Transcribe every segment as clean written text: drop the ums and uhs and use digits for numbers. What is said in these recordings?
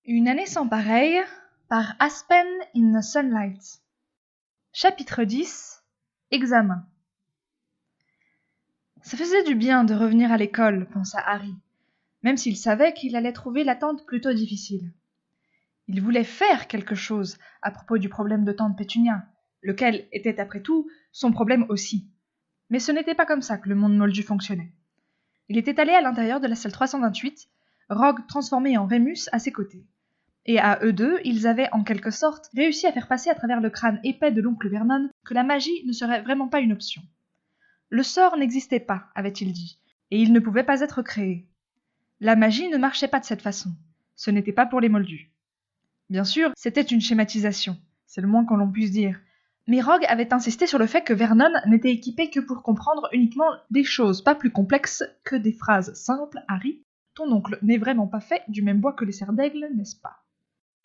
Une année sans pareille par Aspen in the Sunlight. Chapitre 10. Examen. Ça faisait du bien de revenir à l'école, pensa Harry, même s'il savait qu'il allait trouver l'attente plutôt difficile. Il voulait faire quelque chose à propos du problème de tante Pétunia, lequel était après tout son problème aussi. Mais ce n'était pas comme ça que le monde moldu fonctionnait. Il était allé à l'intérieur de la salle 328, Rogue transformé en Rémus à ses côtés. Et à eux deux, ils avaient en quelque sorte réussi à faire passer à travers le crâne épais de l'oncle Vernon que la magie ne serait vraiment pas une option. Le sort n'existait pas, avait-il dit, et il ne pouvait pas être créé. La magie ne marchait pas de cette façon. Ce n'était pas pour les moldus. Bien sûr, c'était une schématisation, c'est le moins qu'on l'on puisse dire. Mais Rogue avait insisté sur le fait que Vernon n'était équipé que pour comprendre uniquement des choses pas plus complexes que des phrases simples. Harry, ton oncle n'est vraiment pas fait du même bois que les serres d'aigle, n'est-ce pas?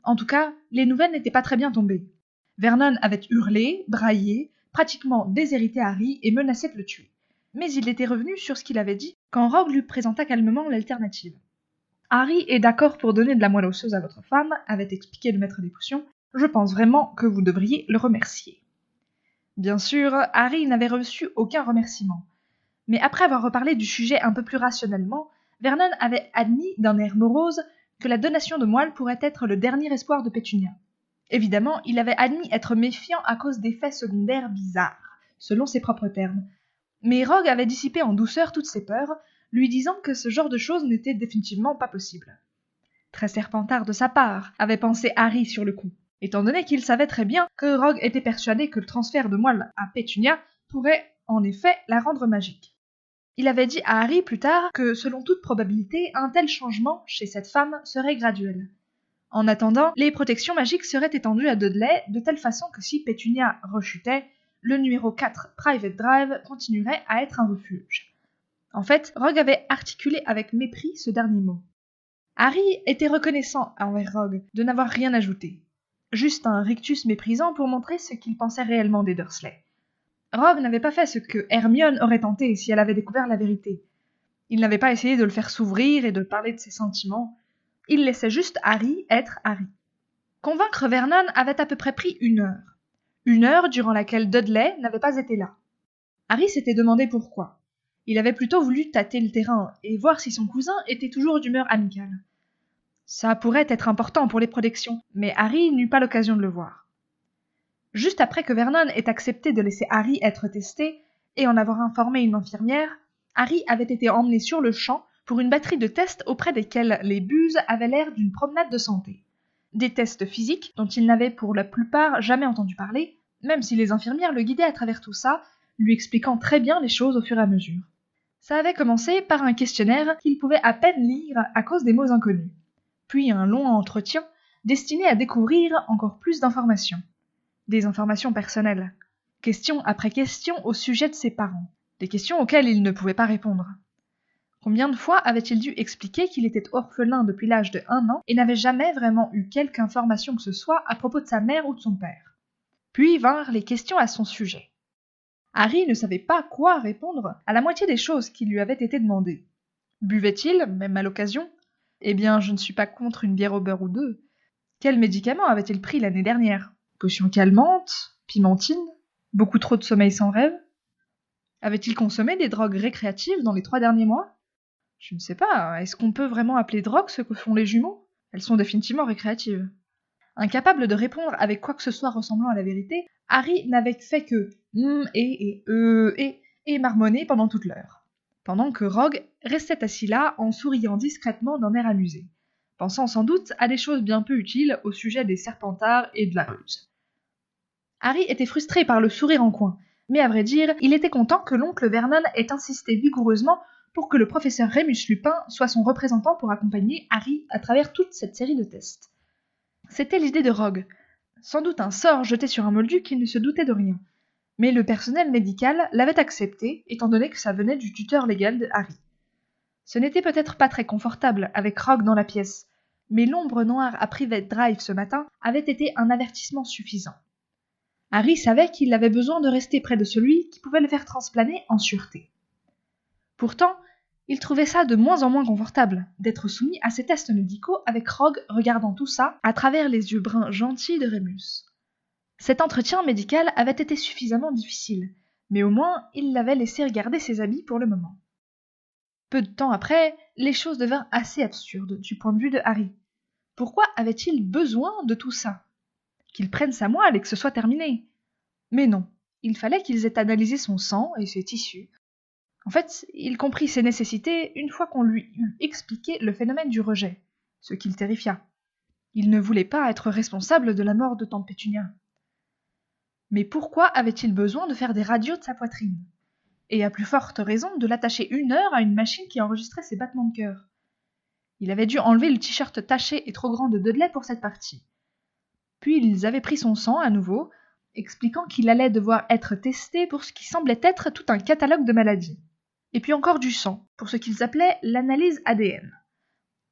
En tout cas, les nouvelles n'étaient pas très bien tombées. Vernon avait hurlé, braillé, pratiquement déshérité Harry et menacé de le tuer. Mais il était revenu sur ce qu'il avait dit quand Rogue lui présenta calmement l'alternative. Harry est d'accord pour donner de la moelle osseuse à votre femme, avait expliqué le maître des potions. Je pense vraiment que vous devriez le remercier. Bien sûr, Harry n'avait reçu aucun remerciement. Mais après avoir reparlé du sujet un peu plus rationnellement, Vernon avait admis d'un air morose que la donation de moelle pourrait être le dernier espoir de Pétunia. Évidemment, il avait admis être méfiant à cause d'effets secondaires bizarres, selon ses propres termes. Mais Rogue avait dissipé en douceur toutes ses peurs, lui disant que ce genre de choses n'était définitivement pas possible. Très serpentard de sa part, avait pensé Harry sur le coup, étant donné qu'il savait très bien que Rogue était persuadé que le transfert de moelle à Pétunia pourrait, en effet, la rendre magique. Il avait dit à Harry plus tard que, selon toute probabilité, un tel changement chez cette femme serait graduel. En attendant, les protections magiques seraient étendues à Dudley de telle façon que si Pétunia rechutait, le numéro 4 Private Drive continuerait à être un refuge. En fait, Rogue avait articulé avec mépris ce dernier mot. Harry était reconnaissant envers Rogue de n'avoir rien ajouté. Juste un rictus méprisant pour montrer ce qu'il pensait réellement des Dursley. Rogue n'avait pas fait ce que Hermione aurait tenté si elle avait découvert la vérité. Il n'avait pas essayé de le faire s'ouvrir et de parler de ses sentiments. Il laissait juste Harry être Harry. Convaincre Vernon avait à peu près pris 1 heure. 1 heure durant laquelle Dudley n'avait pas été là. Harry s'était demandé pourquoi. Il avait plutôt voulu tâter le terrain et voir si son cousin était toujours d'humeur amicale. Ça pourrait être important pour les protections, mais Harry n'eut pas l'occasion de le voir. Juste après que Vernon ait accepté de laisser Harry être testé et en avoir informé une infirmière, Harry avait été emmené sur le champ pour une batterie de tests auprès desquels les buses avaient l'air d'une promenade de santé. Des tests physiques dont il n'avait pour la plupart jamais entendu parler, même si les infirmières le guidaient à travers tout ça, lui expliquant très bien les choses au fur et à mesure. Ça avait commencé par un questionnaire qu'il pouvait à peine lire à cause des mots inconnus, puis un long entretien destiné à découvrir encore plus d'informations. Des informations personnelles, question après question au sujet de ses parents, des questions auxquelles il ne pouvait pas répondre. Combien de fois avait-il dû expliquer qu'il était orphelin depuis l'âge de 1 an et n'avait jamais vraiment eu quelque information que ce soit à propos de sa mère ou de son père? Puis vinrent les questions à son sujet. Harry ne savait pas quoi répondre à la moitié des choses qui lui avaient été demandées. Buvait-il, même à l'occasion? Eh bien, je ne suis pas contre une bière au beurre ou deux. Quels médicaments avait-il pris l'année dernière? Potions calmantes? Pimentine? Beaucoup trop de sommeil sans rêve? Avait-il consommé des drogues récréatives dans les 3 derniers mois? Je ne sais pas, est-ce qu'on peut vraiment appeler drogue ce que font les jumeaux? Elles sont définitivement récréatives. Incapable de répondre avec quoi que ce soit ressemblant à la vérité, Harry n'avait fait que et marmonner pendant toute l'heure, pendant que Rogue restait assis là en souriant discrètement d'un air amusé, pensant sans doute à des choses bien peu utiles au sujet des Serpentards et de la ruse. Harry était frustré par le sourire en coin, mais à vrai dire, il était content que l'oncle Vernon ait insisté vigoureusement pour que le professeur Rémus Lupin soit son représentant pour accompagner Harry à travers toute cette série de tests. C'était l'idée de Rogue, sans doute un sort jeté sur un moldu qui ne se doutait de rien, mais le personnel médical l'avait accepté étant donné que ça venait du tuteur légal de Harry. Ce n'était peut-être pas très confortable avec Rogue dans la pièce, mais l'ombre noire à Private Drive ce matin avait été un avertissement suffisant. Harry savait qu'il avait besoin de rester près de celui qui pouvait le faire transplaner en sûreté. Pourtant, Il trouvait ça de moins en moins confortable d'être soumis à ces tests médicaux avec Rogue regardant tout ça à travers les yeux bruns gentils de Rémus. Cet entretien médical avait été suffisamment difficile, mais au moins il l'avait laissé regarder ses habits pour le moment. Peu de temps après, les choses devinrent assez absurdes du point de vue de Harry. Pourquoi avait-il besoin de tout ça? Qu'il prenne sa moelle et que ce soit terminé. Mais non, il fallait qu'ils aient analysé son sang et ses tissus. En fait, il comprit ses nécessités une fois qu'on lui eut expliqué le phénomène du rejet, ce qui le terrifia. Il ne voulait pas être responsable de la mort de tante Pétunia. Mais pourquoi avait-il besoin de faire des radios de sa poitrine? Et à plus forte raison de l'attacher 1 heure à une machine qui enregistrait ses battements de cœur. Il avait dû enlever le t-shirt taché et trop grand de Dudley pour cette partie. Puis ils avaient pris son sang à nouveau, expliquant qu'il allait devoir être testé pour ce qui semblait être tout un catalogue de maladies. Et puis encore du sang, pour ce qu'ils appelaient l'analyse ADN.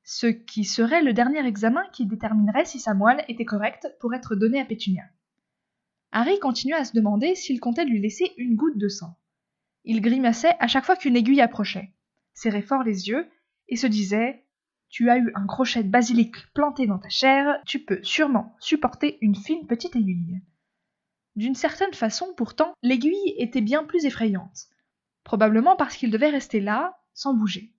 Ce qui serait le dernier examen qui déterminerait si sa moelle était correcte pour être donnée à Pétunia. Harry continuait à se demander s'il comptait lui laisser une goutte de sang. Il grimaçait à chaque fois qu'une aiguille approchait, serrait fort les yeux et se disait « Tu as eu un crochet de basilic planté dans ta chair, tu peux sûrement supporter une fine petite aiguille. » D'une certaine façon, pourtant, l'aiguille était bien plus effrayante. Probablement parce qu'il devait rester là, sans bouger.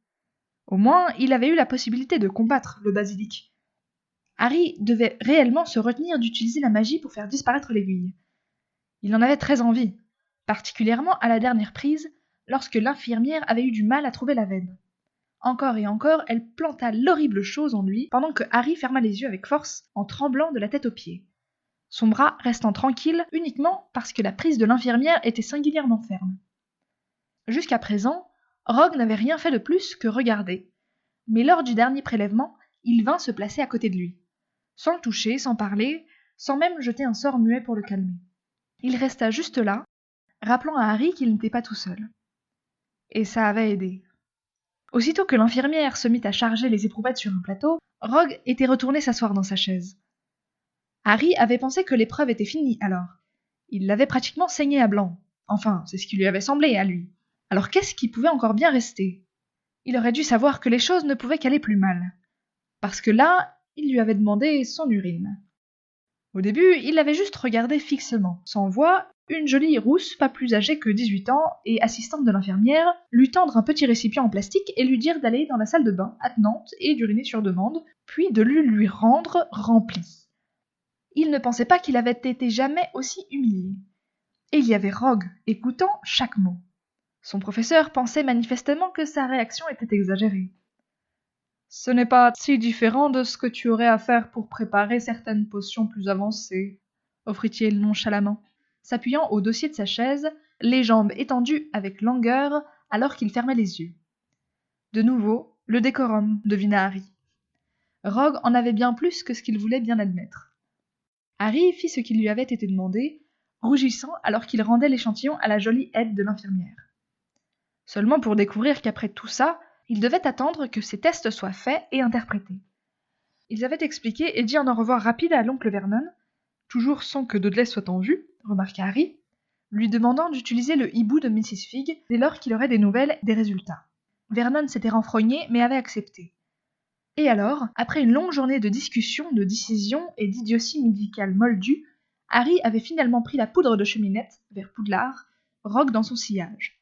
Au moins, il avait eu la possibilité de combattre le basilic. Harry devait réellement se retenir d'utiliser la magie pour faire disparaître l'aiguille. Il en avait très envie, particulièrement à la dernière prise, lorsque l'infirmière avait eu du mal à trouver la veine. Encore et encore, elle planta l'horrible chose en lui, pendant que Harry ferma les yeux avec force, en tremblant de la tête aux pieds. Son bras restant tranquille uniquement parce que la prise de l'infirmière était singulièrement ferme. Jusqu'à présent, Rogue n'avait rien fait de plus que regarder, mais lors du dernier prélèvement, il vint se placer à côté de lui, sans le toucher, sans parler, sans même jeter un sort muet pour le calmer. Il resta juste là, rappelant à Harry qu'il n'était pas tout seul. Et ça avait aidé. Aussitôt que l'infirmière se mit à charger les éprouvettes sur un plateau, Rogue était retourné s'asseoir dans sa chaise. Harry avait pensé que l'épreuve était finie alors. Il l'avait pratiquement saignée à blanc. Enfin, c'est ce qui lui avait semblé à lui. Alors qu'est-ce qui pouvait encore bien rester? Il aurait dû savoir que les choses ne pouvaient qu'aller plus mal. Parce que là, il lui avait demandé son urine. Au début, il l'avait juste regardé fixement, sans voix, une jolie rousse, pas plus âgée que 18 ans, et assistante de l'infirmière, lui tendre un petit récipient en plastique et lui dire d'aller dans la salle de bain attenante et d'uriner sur demande, puis de le lui rendre rempli. Il ne pensait pas qu'il avait été jamais aussi humilié. Et il y avait Rogue, écoutant chaque mot. Son professeur pensait manifestement que sa réaction était exagérée. « Ce n'est pas si différent de ce que tu aurais à faire pour préparer certaines potions plus avancées, » offrit-il nonchalamment, s'appuyant au dossier de sa chaise, les jambes étendues avec langueur alors qu'il fermait les yeux. De nouveau, le décorum, devina Harry. Rogue en avait bien plus que ce qu'il voulait bien admettre. Harry fit ce qui lui avait été demandé, rougissant alors qu'il rendait l'échantillon à la jolie aide de l'infirmière. Seulement pour découvrir qu'après tout ça, il devait attendre que ces tests soient faits et interprétés. Ils avaient expliqué et dit un au revoir rapide à l'oncle Vernon, toujours sans que Dudley soit en vue, remarqua Harry, lui demandant d'utiliser le hibou de Mrs. Figg dès lors qu'il aurait des nouvelles des résultats. Vernon s'était renfrogné mais avait accepté. Et alors, après une longue journée de discussions, de décisions et d'idioties médicales moldues, Harry avait finalement pris la poudre de cheminette vers Poudlard, Rogue dans son sillage.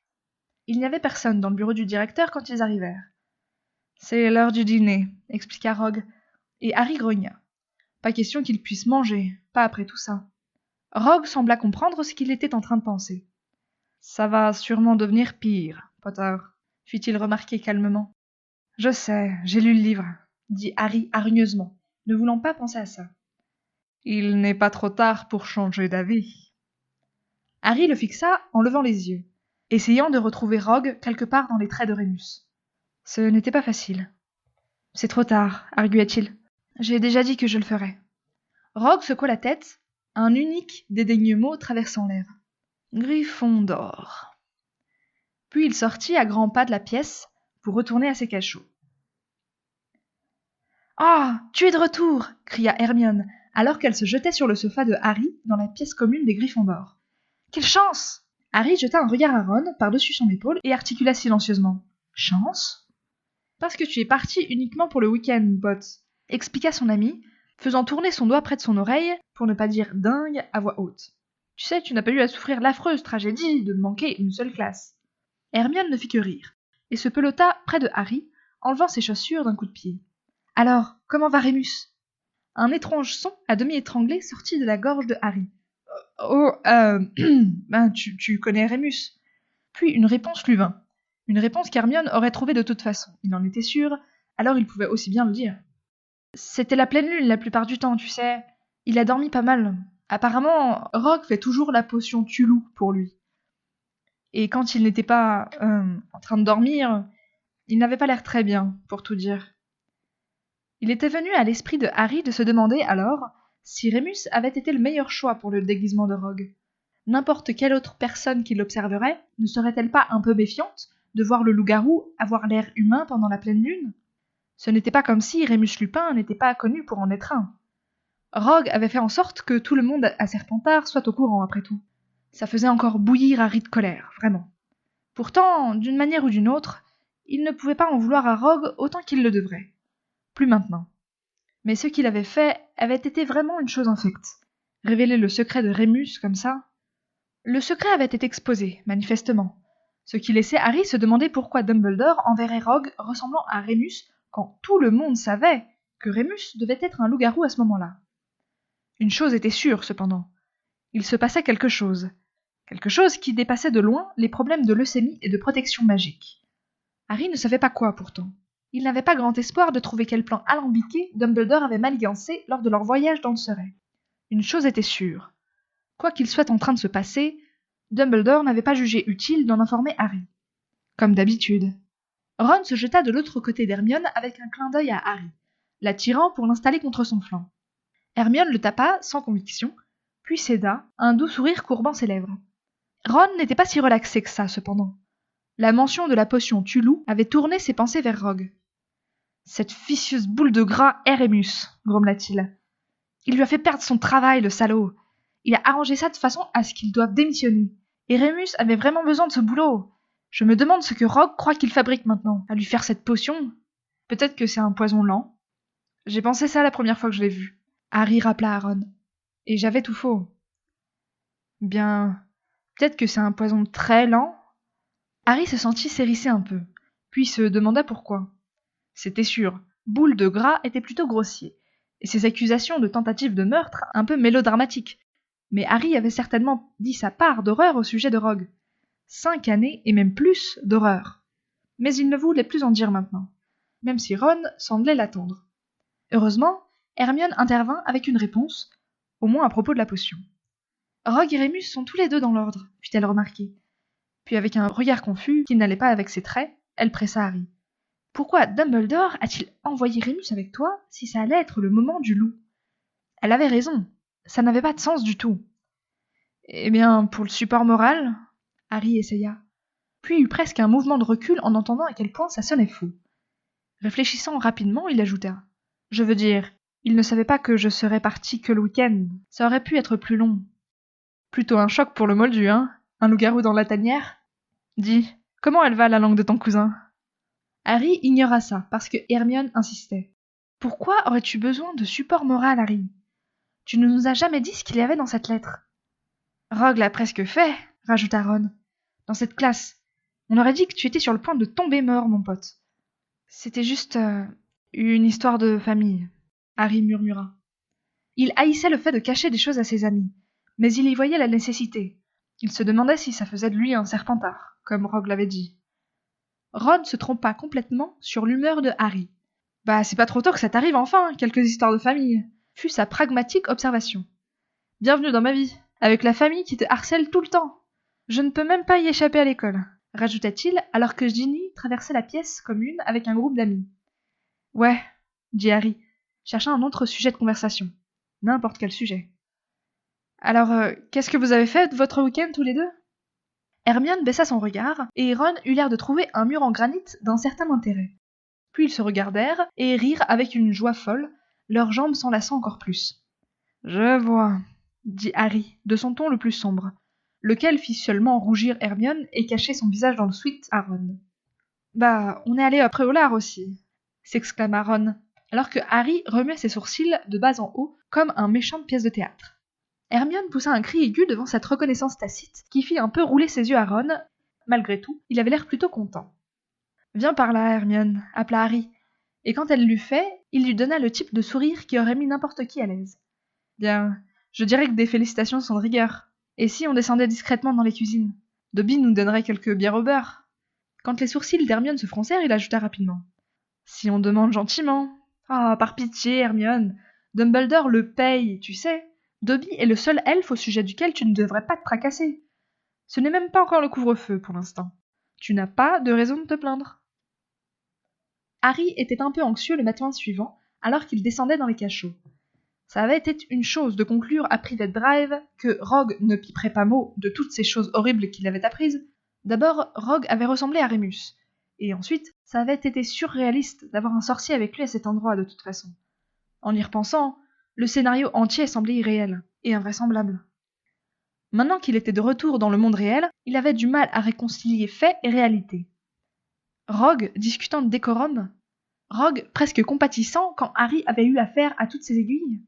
Il n'y avait personne dans le bureau du directeur quand ils arrivèrent. « C'est l'heure du dîner, » expliqua Rogue, et Harry grogna. Pas question qu'il puisse manger, pas après tout ça. Rogue sembla comprendre ce qu'il était en train de penser. « Ça va sûrement devenir pire, Potter, » fit-il remarquer calmement. « Je sais, j'ai lu le livre, » dit Harry hargneusement, ne voulant pas penser à ça. « Il n'est pas trop tard pour changer d'avis. » Harry le fixa en levant les yeux, essayant de retrouver Rogue quelque part dans les traits de Rémus. Ce n'était pas facile. « C'est trop tard, » arguait-il. « J'ai déjà dit que je le ferais. » Rogue secoua la tête, un unique dédaigneux mot traversant l'air. « Gryffondor. » Puis il sortit à grands pas de la pièce pour retourner à ses cachots. « Ah, tu es de retour !» cria Hermione, alors qu'elle se jetait sur le sofa de Harry dans la pièce commune des Gryffondor. « Quelle chance !» Harry jeta un regard à Ron par-dessus son épaule et articula silencieusement. « Chance ?» Parce que tu es parti uniquement pour le week-end, pote, expliqua son ami, faisant tourner son doigt près de son oreille, pour ne pas dire dingue, à voix haute. Tu sais, tu n'as pas eu à souffrir l'affreuse tragédie de manquer une seule classe. Hermione ne fit que rire, et se pelota près de Harry, enlevant ses chaussures d'un coup de pied. Alors, comment va Rémus? Un étrange son, à demi étranglé, sortit de la gorge de Harry. Oh, ben, tu connais Rémus. Puis une réponse lui vint. Une réponse qu'Hermione aurait trouvée de toute façon, il en était sûr, alors il pouvait aussi bien le dire. C'était la pleine lune la plupart du temps, tu sais. Il a dormi pas mal. Apparemment, Rogue fait toujours la potion Tulou pour lui. Et quand il n'était pas en train de dormir, il n'avait pas l'air très bien, pour tout dire. Il était venu à l'esprit de Harry de se demander alors si Rémus avait été le meilleur choix pour le déguisement de Rogue. N'importe quelle autre personne qui l'observerait ne serait-elle pas un peu méfiante de voir le loup-garou avoir l'air humain pendant la pleine lune? Ce n'était pas comme si Rémus Lupin n'était pas connu pour en être un. Rogue avait fait en sorte que tout le monde à Serpentard soit au courant après tout. Ça faisait encore bouillir Harry de colère, vraiment. Pourtant, d'une manière ou d'une autre, il ne pouvait pas en vouloir à Rogue autant qu'il le devrait. Plus maintenant. Mais ce qu'il avait fait avait été vraiment une chose infecte. Révéler le secret de Rémus comme ça. Le secret avait été exposé, manifestement. Ce qui laissait Harry se demander pourquoi Dumbledore enverrait Rogue ressemblant à Rémus quand tout le monde savait que Rémus devait être un loup-garou à ce moment-là. Une chose était sûre, cependant. Il se passait quelque chose. Quelque chose qui dépassait de loin les problèmes de leucémie et de protection magique. Harry ne savait pas quoi, pourtant. Il n'avait pas grand espoir de trouver quel plan alambiqué Dumbledore avait manigancé lors de leur voyage dans le Surrey. Une chose était sûre. Quoi qu'il soit en train de se passer, Dumbledore n'avait pas jugé utile d'en informer Harry. Comme d'habitude. Ron se jeta de l'autre côté d'Hermione avec un clin d'œil à Harry, l'attirant pour l'installer contre son flanc. Hermione le tapa, sans conviction, puis céda, un doux sourire courbant ses lèvres. Ron n'était pas si relaxé que ça, cependant. La mention de la potion Tulou avait tourné ses pensées vers Rogue. Cette vicieuse boule de gras est Rémus, grommela-t-il. Il lui a fait perdre son travail, le salaud. Il a arrangé ça de façon à ce qu'il doive démissionner. Et Rémus avait vraiment besoin de ce boulot. Je me demande ce que Rogue croit qu'il fabrique maintenant, à lui faire cette potion. Peut-être que c'est un poison lent. J'ai pensé ça la première fois que je l'ai vu. Harry rappela à Ron. Et j'avais tout faux. Bien, peut-être que c'est un poison très lent. Harry se sentit s'hérisser un peu, puis se demanda pourquoi. C'était sûr, Boule de Gras était plutôt grossier, et ses accusations de tentative de meurtre un peu mélodramatiques. Mais Harry avait certainement dit sa part d'horreur au sujet de Rogue. 5 années, et même plus, d'horreur. Mais il ne voulait plus en dire maintenant, même si Ron semblait l'attendre. Heureusement, Hermione intervint avec une réponse, au moins à propos de la potion. Rogue et Rémus sont tous les deux dans l'ordre, fit-elle remarquer. Puis avec un regard confus, qui n'allait pas avec ses traits, elle pressa Harry. Pourquoi Dumbledore a-t-il envoyé Rémus avec toi si ça allait être le moment du loup? Elle avait raison, ça n'avait pas de sens du tout. Eh bien, pour le support moral, Harry essaya, puis eut presque un mouvement de recul en entendant à quel point ça sonnait faux. Réfléchissant rapidement, il ajouta. Je veux dire, il ne savait pas que je serais parti que le week-end. Ça aurait pu être plus long. Plutôt un choc pour le moldu, hein? Un loup-garou dans la tanière? Dis, comment elle va la langue de ton cousin? Harry ignora ça, parce que Hermione insistait. Pourquoi aurais-tu besoin de support moral, Harry? Tu ne nous as jamais dit ce qu'il y avait dans cette lettre. Rogue l'a presque fait, rajouta Ron. Dans cette classe. On aurait dit que tu étais sur le point de tomber mort, mon pote. C'était juste une histoire de famille, Harry murmura. Il haïssait le fait de cacher des choses à ses amis, mais il y voyait la nécessité. Il se demandait si ça faisait de lui un Serpentard, comme Rogue l'avait dit. Ron se trompa complètement sur l'humeur de Harry. Bah, c'est pas trop tôt que ça t'arrive enfin, quelques histoires de famille, fut sa pragmatique observation. Bienvenue dans ma vie, avec la famille qui te harcèle tout le temps. Je ne peux même pas y échapper à l'école, rajouta-t-il alors que Ginny traversait la pièce commune avec un groupe d'amis. Ouais, dit Harry, cherchant un autre sujet de conversation. N'importe quel sujet. Alors, qu'est-ce que vous avez fait de votre week-end tous les deux? Hermione baissa son regard, et Ron eut l'air de trouver un mur en granit d'un certain intérêt. Puis ils se regardèrent et rirent avec une joie folle, leurs jambes s'enlaçant encore plus. Je vois, dit Harry, de son ton le plus sombre, lequel fit seulement rougir Hermione et cacher son visage dans le sweat à Ron. Bah, on est allé après au lard aussi, s'exclama Ron, alors que Harry remuait ses sourcils de bas en haut comme un méchant de pièce de théâtre. Hermione poussa un cri aigu devant cette reconnaissance tacite qui fit un peu rouler ses yeux à Ron. Malgré tout, il avait l'air plutôt content. Viens par là, Hermione, appela Harry, et quand elle l'eut fait, il lui donna le type de sourire qui aurait mis n'importe qui à l'aise. Bien, je dirais que des félicitations sont de rigueur. Et si on descendait discrètement dans les cuisines? Dobby nous donnerait quelques bières au beurre. Quand les sourcils d'Hermione se froncèrent, il ajouta rapidement. Si on demande gentiment. Ah, par pitié, Hermione. Dumbledore le paye, tu sais. Dobby est le seul elfe au sujet duquel tu ne devrais pas te tracasser. Ce n'est même pas encore le couvre-feu pour l'instant. Tu n'as pas de raison de te plaindre. Harry était un peu anxieux le matin suivant, alors qu'il descendait dans les cachots. Ça avait été une chose de conclure à Privet Drive que Rogue ne piperait pas mot de toutes ces choses horribles qu'il avait apprises. D'abord, Rogue avait ressemblé à Rémus. Et ensuite, ça avait été surréaliste d'avoir un sorcier avec lui à cet endroit de toute façon. En y repensant, le scénario entier semblait irréel et invraisemblable. Maintenant qu'il était de retour dans le monde réel, il avait du mal à réconcilier fait et réalité. Rogue discutant de décorum, Rogue presque compatissant quand Harry avait eu affaire à toutes ces aiguilles.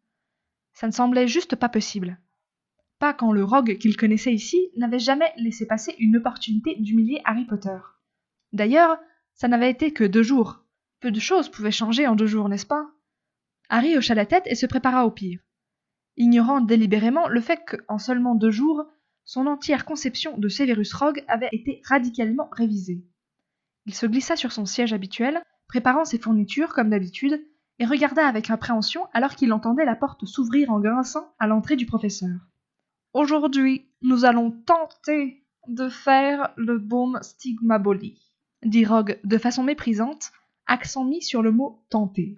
Ça ne semblait juste pas possible. Pas quand le Rogue qu'il connaissait ici n'avait jamais laissé passer une opportunité d'humilier Harry Potter. D'ailleurs, ça n'avait été que 2 jours. Peu de choses pouvaient changer en 2 jours, n'est-ce pas? Harry hocha la tête et se prépara au pire, ignorant délibérément le fait qu'en seulement 2 jours, son entière conception de Severus Rogue avait été radicalement révisée. Il se glissa sur son siège habituel, préparant ses fournitures comme d'habitude, et regarda avec appréhension alors qu'il entendait la porte s'ouvrir en grinçant à l'entrée du professeur. « Aujourd'hui, nous allons tenter de faire le baume Stigmaboli, » dit Rogue de façon méprisante, accent mis sur le mot « tenter ».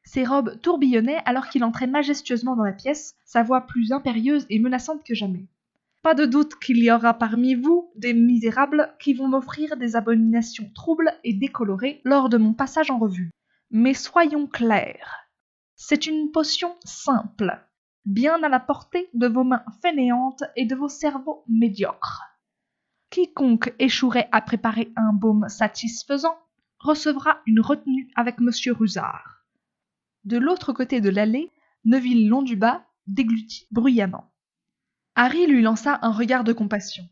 Ses robes tourbillonnaient alors qu'il entrait majestueusement dans la pièce, sa voix plus impérieuse et menaçante que jamais. Pas de doute qu'il y aura parmi vous des misérables qui vont m'offrir des abominations troubles et décolorées lors de mon passage en revue. Mais soyons clairs. C'est une potion simple, bien à la portée de vos mains fainéantes et de vos cerveaux médiocres. Quiconque échouerait à préparer un baume satisfaisant recevra une retenue avec Monsieur Rusard. De l'autre côté de l'allée, Neville Londubat déglutit bruyamment. Harry lui lança un regard de compassion.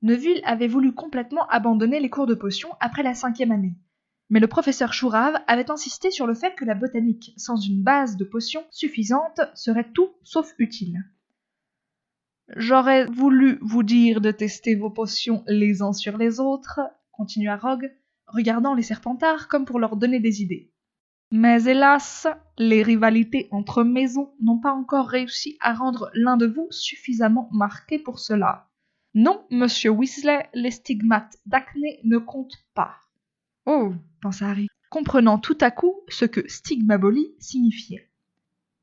Neville avait voulu complètement abandonner les cours de potions après la 5e année. Mais le professeur Chourave avait insisté sur le fait que la botanique, sans une base de potions suffisante, serait tout sauf utile. « J'aurais voulu vous dire de tester vos potions les uns sur les autres, » continua Rogue, regardant les Serpentards comme pour leur donner des idées. Mais hélas, les rivalités entre maisons n'ont pas encore réussi à rendre l'un de vous suffisamment marqué pour cela. Non, monsieur Weasley, les stigmates d'acné ne comptent pas. Oh, pensa Harry, comprenant tout à coup ce que stigmaboli signifiait.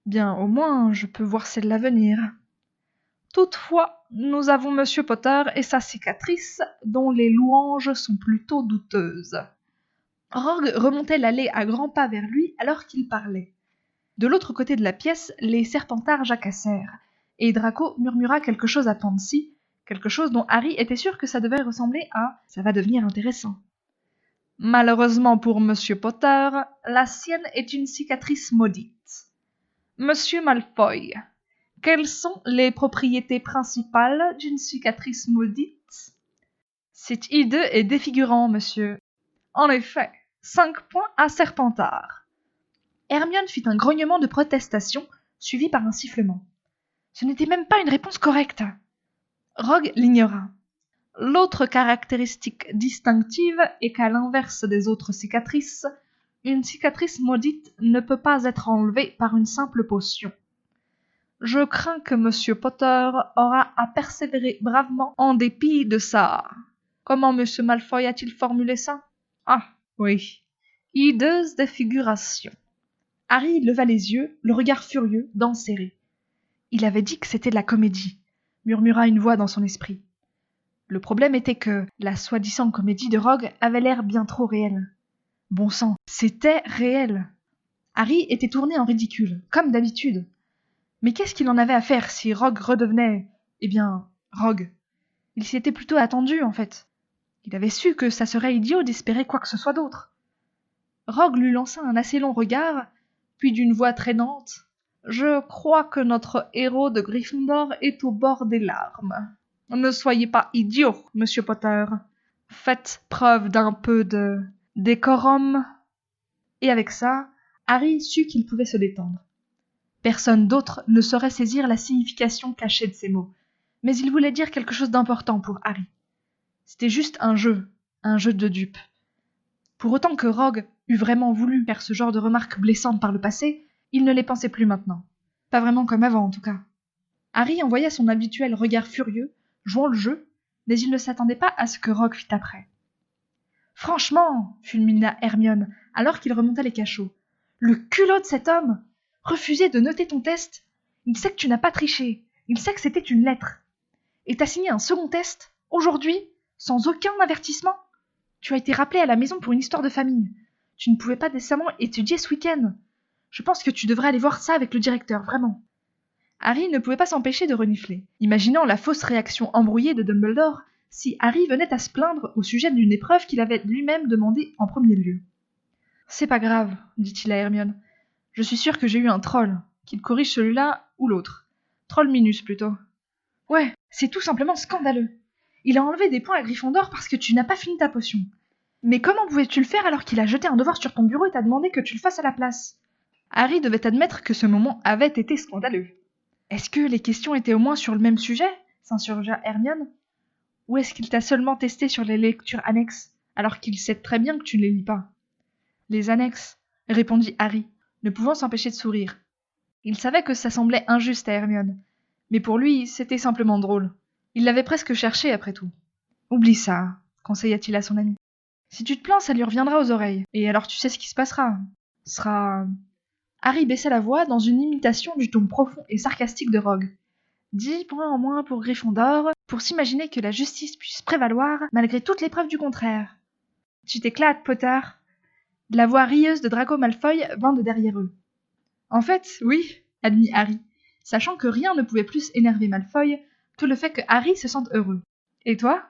Bien, au moins, je peux voir celle de l'avenir. Toutefois, nous avons monsieur Potter et sa cicatrice, dont les louanges sont plutôt douteuses. Rogue remontait l'allée à grands pas vers lui alors qu'il parlait. De l'autre côté de la pièce, les Serpentards jacassèrent, et Draco murmura quelque chose à Pansy, quelque chose dont Harry était sûr que ça devait ressembler à « ça va devenir intéressant ». Malheureusement pour Monsieur Potter, la sienne est une cicatrice maudite. Monsieur Malfoy, quelles sont les propriétés principales d'une cicatrice maudite? C'est hideux et défigurant, monsieur. En effet, 5 points à Serpentard. Hermione fit un grognement de protestation, suivi par un sifflement. Ce n'était même pas une réponse correcte. Rogue l'ignora. L'autre caractéristique distinctive est qu'à l'inverse des autres cicatrices, une cicatrice maudite ne peut pas être enlevée par une simple potion. Je crains que Monsieur Potter aura à persévérer bravement en dépit de ça. Comment Monsieur Malfoy a-t-il formulé ça? Ah, oui. Hideuse défiguration. Harry leva les yeux, le regard furieux, dents serrées. Il avait dit que c'était de la comédie, murmura une voix dans son esprit. Le problème était que la soi-disant comédie de Rogue avait l'air bien trop réelle. Bon sang, c'était réel. Harry était tourné en ridicule, comme d'habitude. Mais qu'est-ce qu'il en avait à faire si Rogue redevenait... Eh bien, Rogue. Il s'y était plutôt attendu, en fait. Il avait su que ça serait idiot d'espérer quoi que ce soit d'autre. Rogue lui lança un assez long regard, puis d'une voix traînante, « Je crois que notre héros de Gryffondor est au bord des larmes. Ne soyez pas idiot, Monsieur Potter. Faites preuve d'un peu de décorum. » Et avec ça, Harry sut qu'il pouvait se détendre. Personne d'autre ne saurait saisir la signification cachée de ces mots, mais il voulait dire quelque chose d'important pour Harry. C'était juste un jeu de dupe. Pour autant que Rogue eût vraiment voulu faire ce genre de remarques blessantes par le passé, il ne les pensait plus maintenant. Pas vraiment comme avant, en tout cas. Harry envoya son habituel regard furieux, jouant le jeu, mais il ne s'attendait pas à ce que Rogue fît après. « Franchement, fulmina Hermione, alors qu'il remonta les cachots, le culot de cet homme! Refuser de noter ton test! Il sait que tu n'as pas triché, il sait que c'était une lettre. Et t'as signé un second test, aujourd'hui, sans aucun avertissement? Tu as été rappelé à la maison pour une histoire de famille. Tu ne pouvais pas décemment étudier ce week-end. Je pense que tu devrais aller voir ça avec le directeur, vraiment. » Harry ne pouvait pas s'empêcher de renifler, imaginant la fausse réaction embrouillée de Dumbledore si Harry venait à se plaindre au sujet d'une épreuve qu'il avait lui-même demandée en premier lieu. « C'est pas grave, dit-il à Hermione. Je suis sûr que j'ai eu un troll, qu'il corrige celui-là ou l'autre. Troll minus, plutôt. Ouais, c'est tout simplement scandaleux. Il a enlevé des points à Gryffondor parce que tu n'as pas fini ta potion. Mais comment pouvais-tu le faire alors qu'il a jeté un devoir sur ton bureau et t'a demandé que tu le fasses à la place? Harry devait admettre que ce moment avait été scandaleux. Est-ce que les questions étaient au moins sur le même sujet? S'insurgea Hermione. Ou est-ce qu'il t'a seulement testé sur les lectures annexes, alors qu'il sait très bien que tu ne les lis pas? Les annexes, répondit Harry, ne pouvant s'empêcher de sourire. Il savait que ça semblait injuste à Hermione, mais pour lui, c'était simplement drôle. Il l'avait presque cherché, après tout. Oublie ça, conseilla-t-il à son ami. Si tu te plains, ça lui reviendra aux oreilles, et alors tu sais ce qui se passera. Harry baissa la voix dans une imitation du ton profond et sarcastique de Rogue. 10 points en moins pour Gryffondor, pour s'imaginer que la justice puisse prévaloir malgré toutes les preuves du contraire. Tu t'éclates, Potter. La voix rieuse de Draco Malfoy vint de derrière eux. En fait, oui, admit Harry, sachant que rien ne pouvait plus énerver Malfoy que le fait que Harry se sente heureux. Et toi?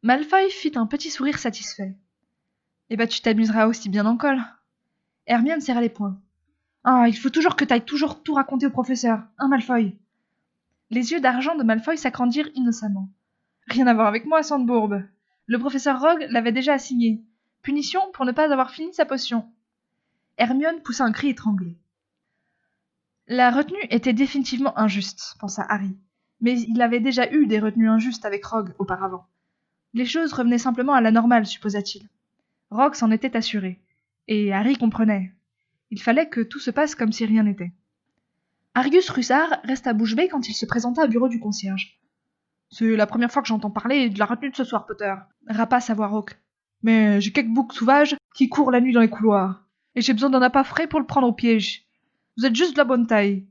Malfoy fit un petit sourire satisfait. Eh ben, tu t'amuseras aussi bien en colle. Hermione serra les poings. Ah, il faut toujours que t'ailles toujours tout raconter au professeur, hein, Malfoy? Les yeux d'argent de Malfoy s'agrandirent innocemment. Rien à voir avec moi, Sandbourbe. Le professeur Rogue l'avait déjà assigné. Punition pour ne pas avoir fini sa potion. Hermione poussa un cri étranglé. La retenue était définitivement injuste, pensa Harry, mais il avait déjà eu des retenues injustes avec Rogue auparavant. Les choses revenaient simplement à la normale, supposa-t-il. Rogue s'en était assuré, et Harry comprenait. Il fallait que tout se passe comme si rien n'était. Argus Russard resta bouche bée quand il se présenta au bureau du concierge. « C'est la première fois que j'entends parler de la retenue de ce soir, Potter, » rapa sa voix rauque. « Mais j'ai quelques boucs sauvages qui courent la nuit dans les couloirs, et j'ai besoin d'un appât frais pour le prendre au piège. Vous êtes juste de la bonne taille. »«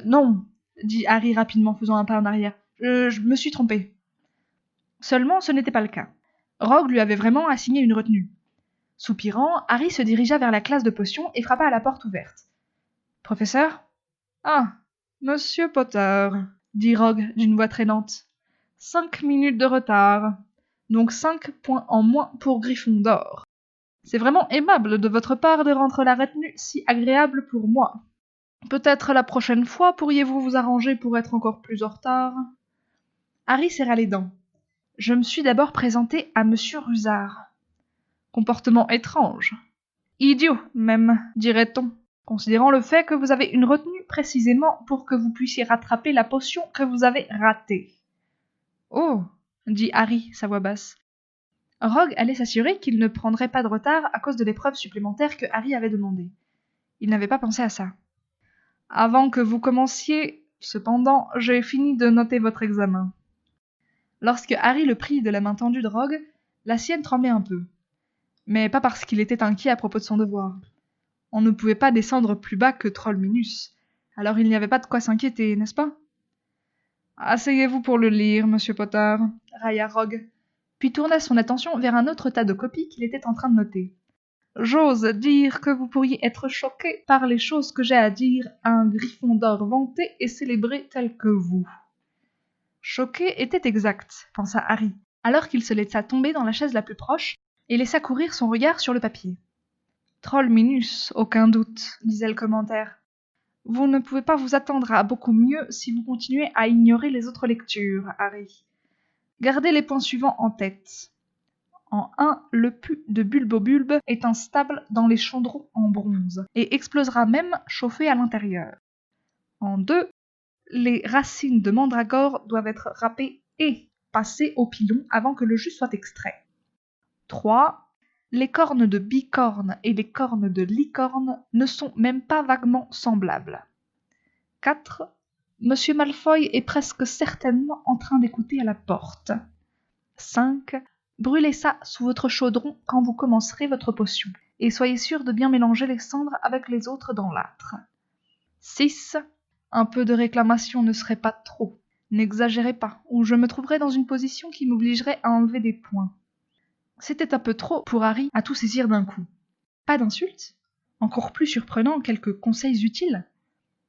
Non, » dit Harry rapidement, faisant un pas en arrière. « Je me suis trompé. » Seulement, ce n'était pas le cas. Rogue lui avait vraiment assigné une retenue. Soupirant, Harry se dirigea vers la classe de potions et frappa à la porte ouverte. « Professeur ?»« Ah, Monsieur Potter, » dit Rogue d'une voix traînante. 5 minutes de retard. Donc 5 points en moins pour Gryffondor. C'est vraiment aimable de votre part de rendre la retenue si agréable pour moi. Peut-être la prochaine fois pourriez-vous vous arranger pour être encore plus en retard? Harry serra les dents. Je me suis d'abord présenté à Monsieur Rusard. Comportement étrange. Idiot, même, dirait-on, considérant le fait que vous avez une retenue précisément pour que vous puissiez rattraper la potion que vous avez ratée. Oh, dit Harry, sa voix basse. Rogue allait s'assurer qu'il ne prendrait pas de retard à cause de l'épreuve supplémentaire que Harry avait demandée. Il n'avait pas pensé à ça. Avant que vous commenciez, cependant, j'ai fini de noter votre examen. Lorsque Harry le prit de la main tendue de Rogue, la sienne tremblait un peu. Mais pas parce qu'il était inquiet à propos de son devoir. On ne pouvait pas descendre plus bas que Troll Minus, alors il n'y avait pas de quoi s'inquiéter, n'est-ce pas? Asseyez-vous pour le lire, Monsieur Potter, railla Rogue, puis tourna son attention vers un autre tas de copies qu'il était en train de noter. J'ose dire que vous pourriez être choqué par les choses que j'ai à dire à un Gryffondor vanté et célébré tel que vous. Choqué était exact, pensa Harry, alors qu'il se laissa tomber dans la chaise la plus proche et laissa courir son regard sur le papier. Troll minus, aucun doute, disait le commentaire. Vous ne pouvez pas vous attendre à beaucoup mieux si vous continuez à ignorer les autres lectures, Harry. Gardez les points suivants en tête. En 1, le pu de Bulbobulbe est instable dans les chaudrons en bronze et explosera même chauffé à l'intérieur. En 2, les racines de mandragore doivent être râpées et passées au pilon avant que le jus soit extrait. 3. Les cornes de bicorne et les cornes de licorne ne sont même pas vaguement semblables. 4. Monsieur Malfoy est presque certainement en train d'écouter à la porte. 5. Brûlez ça sous votre chaudron quand vous commencerez votre potion, et soyez sûr de bien mélanger les cendres avec les autres dans l'âtre. 6. Un peu de réclamation ne serait pas trop. N'exagérez pas, ou je me trouverai dans une position qui m'obligerait à enlever des points. C'était un peu trop pour Harry à tout saisir d'un coup. Pas d'insultes. Encore plus surprenant, quelques conseils utiles.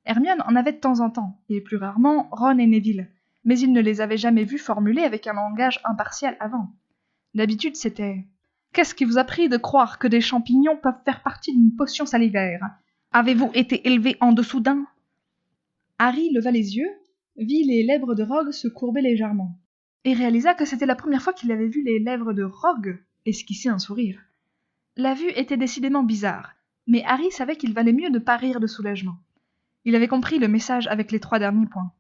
Hermione en avait de temps en temps, et plus rarement Ron et Neville, mais il ne les avait jamais vus formuler avec un langage impartial avant. D'habitude, c'était « Qu'est-ce qui vous a pris de croire que des champignons peuvent faire partie d'une potion salivaire ? Avez-vous été élevé en dessous d'un ?» Harry leva les yeux, vit les lèvres de Rogue se courber légèrement, et réalisa que c'était la première fois qu'il avait vu les lèvres de Rogue esquisser un sourire. La vue était décidément bizarre, mais Harry savait qu'il valait mieux ne pas rire de soulagement. Il avait compris le message avec les 3 derniers points.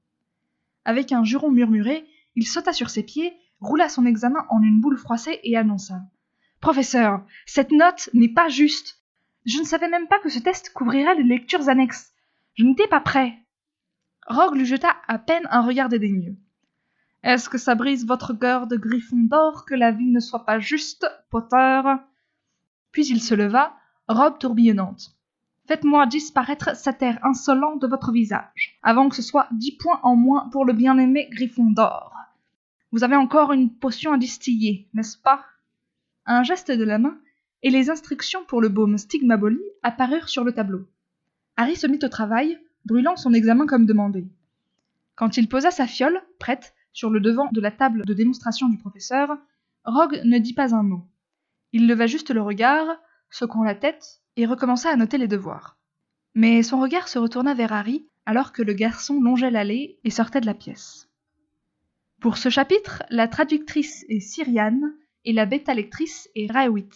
Avec un juron murmuré, il sauta sur ses pieds, roula son examen en une boule froissée et annonça « Professeur, cette note n'est pas juste. Je ne savais même pas que ce test couvrirait les lectures annexes. Je n'étais pas prêt. » Rogue lui jeta à peine un regard dédaigneux. « Est-ce que ça brise votre cœur de Gryffondor que la vie ne soit pas juste, Potter ?» Puis il se leva, robe tourbillonnante. « Faites-moi disparaître cet air insolent de votre visage, avant que ce soit 10 points en moins pour le bien-aimé Gryffondor. Vous avez encore une potion à distiller, n'est-ce pas ?» Un geste de la main, et les instructions pour le baume Stigmaboli apparurent sur le tableau. Harry se mit au travail, brûlant son examen comme demandé. Quand il posa sa fiole, prête, sur le devant de la table de démonstration du professeur, Rogue ne dit pas un mot. Il leva juste le regard, secouant la tête, et recommença à noter les devoirs. Mais son regard se retourna vers Harry, alors que le garçon longeait l'allée et sortait de la pièce. Pour ce chapitre, la traductrice est Cyriane et la bêta-lectrice est Raewit.